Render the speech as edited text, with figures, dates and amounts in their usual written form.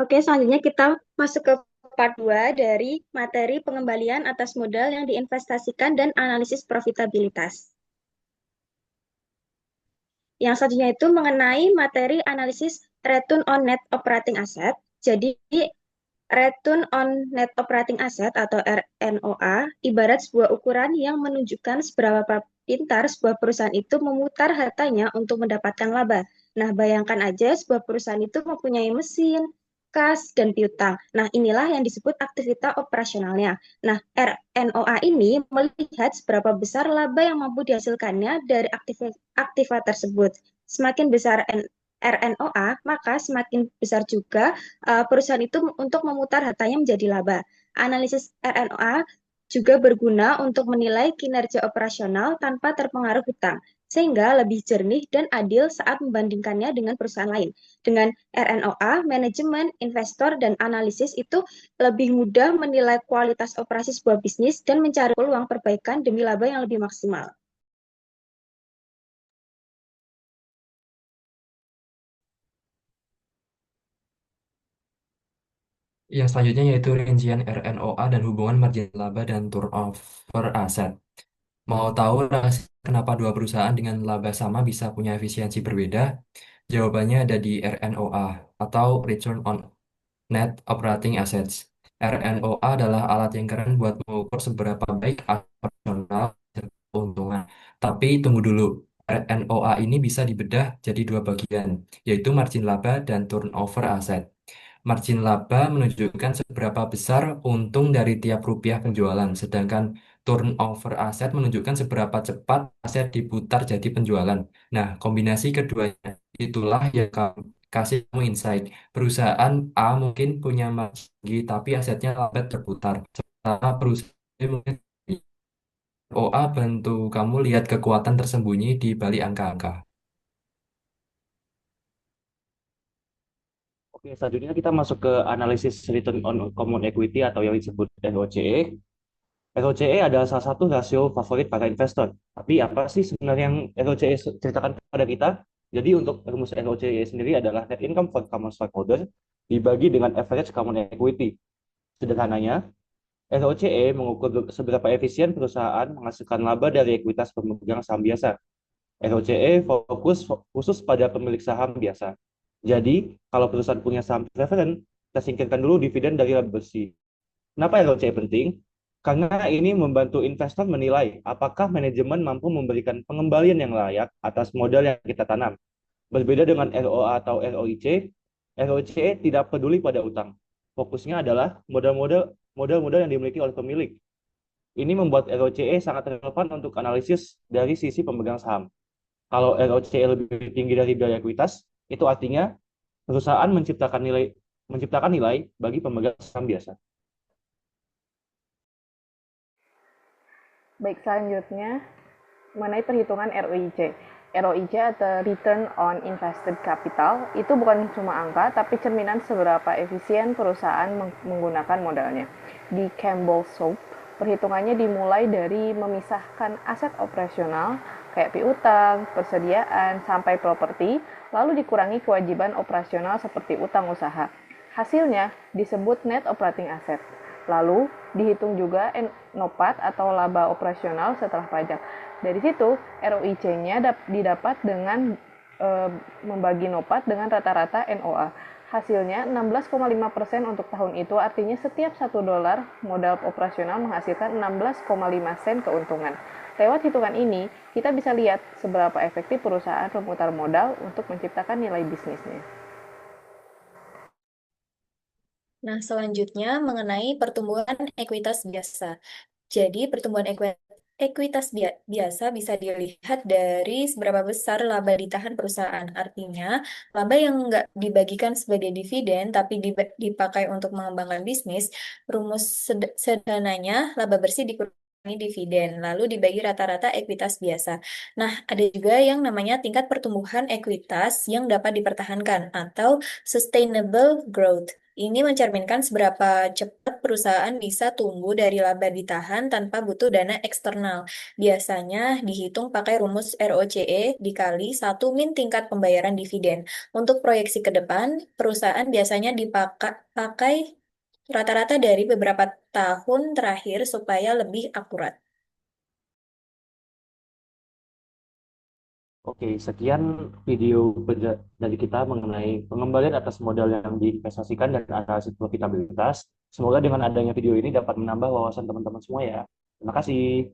Oke, selanjutnya kita masuk ke part 2 dari materi pengembalian atas modal yang diinvestasikan dan analisis profitabilitas. Yang selanjutnya itu mengenai materi analisis return on net operating asset. Jadi, return on net operating asset atau RNOA ibarat sebuah ukuran yang menunjukkan seberapa pintar sebuah perusahaan itu memutar hartanya untuk mendapatkan laba. Nah, bayangkan aja sebuah perusahaan itu mempunyai mesin, kas, dan piutang. Nah, inilah yang disebut aktivitas operasionalnya. Nah, RNOA ini melihat seberapa besar laba yang mampu dihasilkannya dari aktiva tersebut. Semakin besar RNOA, maka semakin besar juga perusahaan itu untuk memutar hartanya menjadi laba. Analisis RNOA juga berguna untuk menilai kinerja operasional tanpa terpengaruh hutang, sehingga lebih jernih dan adil saat membandingkannya dengan perusahaan lain. Dengan RNOA, manajemen, investor, dan analisis itu lebih mudah menilai kualitas operasi sebuah bisnis dan mencari peluang perbaikan demi laba yang lebih maksimal. Yang selanjutnya yaitu rincian RNOA dan hubungan margin laba dan turnover aset. Mau tahu rahasia kenapa dua perusahaan dengan laba sama bisa punya efisiensi berbeda? Jawabannya ada di RNOA atau Return on Net Operating Assets. RNOA adalah alat yang keren buat mengukur seberapa baik operasional dan keuntungan. Tapi tunggu dulu, RNOA ini bisa dibedah jadi dua bagian, yaitu margin laba dan turnover aset. Margin laba menunjukkan seberapa besar untung dari tiap rupiah penjualan, sedangkan turnover aset menunjukkan seberapa cepat aset diputar jadi penjualan. Nah, kombinasi keduanya itulah yang kasih kamu insight. Perusahaan A mungkin punya margin tinggi, tapi asetnya lambat terputar. Sementara perusahaan B mungkin OA bantu kamu lihat kekuatan tersembunyi di balik angka-angka. Oke, selanjutnya kita masuk ke analisis return on common equity atau yang disebut ROCE. ROCE adalah salah satu rasio favorit para investor. Tapi apa sih sebenarnya yang ROCE ceritakan kepada kita? Jadi untuk rumus ROCE sendiri adalah net income for common stockholder dibagi dengan average common equity. Sederhananya, ROCE mengukur seberapa efisien perusahaan menghasilkan laba dari ekuitas pemegang saham biasa. ROCE khusus pada pemilik saham biasa. Jadi, kalau perusahaan punya saham preferen, kita singkirkan dulu dividen dari laba bersih. Kenapa ROCE penting? Karena ini membantu investor menilai apakah manajemen mampu memberikan pengembalian yang layak atas modal yang kita tanam. Berbeda dengan ROA atau ROIC, ROCE tidak peduli pada utang. Fokusnya adalah modal-modal yang dimiliki oleh pemilik. Ini membuat ROCE sangat relevan untuk analisis dari sisi pemegang saham. Kalau ROCE lebih tinggi dari biaya ekuitas, itu artinya perusahaan menciptakan nilai bagi pemegang saham biasa. Baik, selanjutnya mengenai perhitungan ROIC. ROIC atau Return on Invested Capital itu bukan cuma angka, tapi cerminan seberapa efisien perusahaan menggunakan modalnya. Di Campbell Soup, perhitungannya dimulai dari memisahkan aset operasional kayak piutang, persediaan, sampai properti, lalu dikurangi kewajiban operasional seperti utang usaha. Hasilnya disebut net operating asset. Lalu dihitung juga NOPAT atau laba operasional setelah pajak. Dari situ ROIC-nya didapat dengan membagi NOPAT dengan rata-rata NOA. Hasilnya 16,5% untuk tahun itu, artinya setiap $1 modal operasional menghasilkan 16,5 sen keuntungan. Lewat hitungan ini, kita bisa lihat seberapa efektif perusahaan memutar modal untuk menciptakan nilai bisnisnya. Nah, selanjutnya mengenai pertumbuhan ekuitas biasa. Jadi, pertumbuhan ekuitas biasa bisa dilihat dari seberapa besar laba ditahan perusahaan. Artinya, laba yang nggak dibagikan sebagai dividen, tapi dipakai untuk mengembangkan bisnis, rumus sederhananya, laba bersih dikurangi dividen, lalu dibagi rata-rata ekuitas biasa. Nah, ada juga yang namanya tingkat pertumbuhan ekuitas yang dapat dipertahankan atau sustainable growth. Ini mencerminkan seberapa cepat perusahaan bisa tumbuh dari laba ditahan tanpa butuh dana eksternal. Biasanya dihitung pakai rumus ROCE dikali 1 min tingkat pembayaran dividen. Untuk proyeksi ke depan, perusahaan biasanya dipakai rata-rata dari beberapa tahun terakhir supaya lebih akurat. Oke, sekian video dari kita mengenai pengembalian atas modal yang diinvestasikan dan analisis profitabilitas. Semoga dengan adanya video ini dapat menambah wawasan teman-teman semua ya. Terima kasih.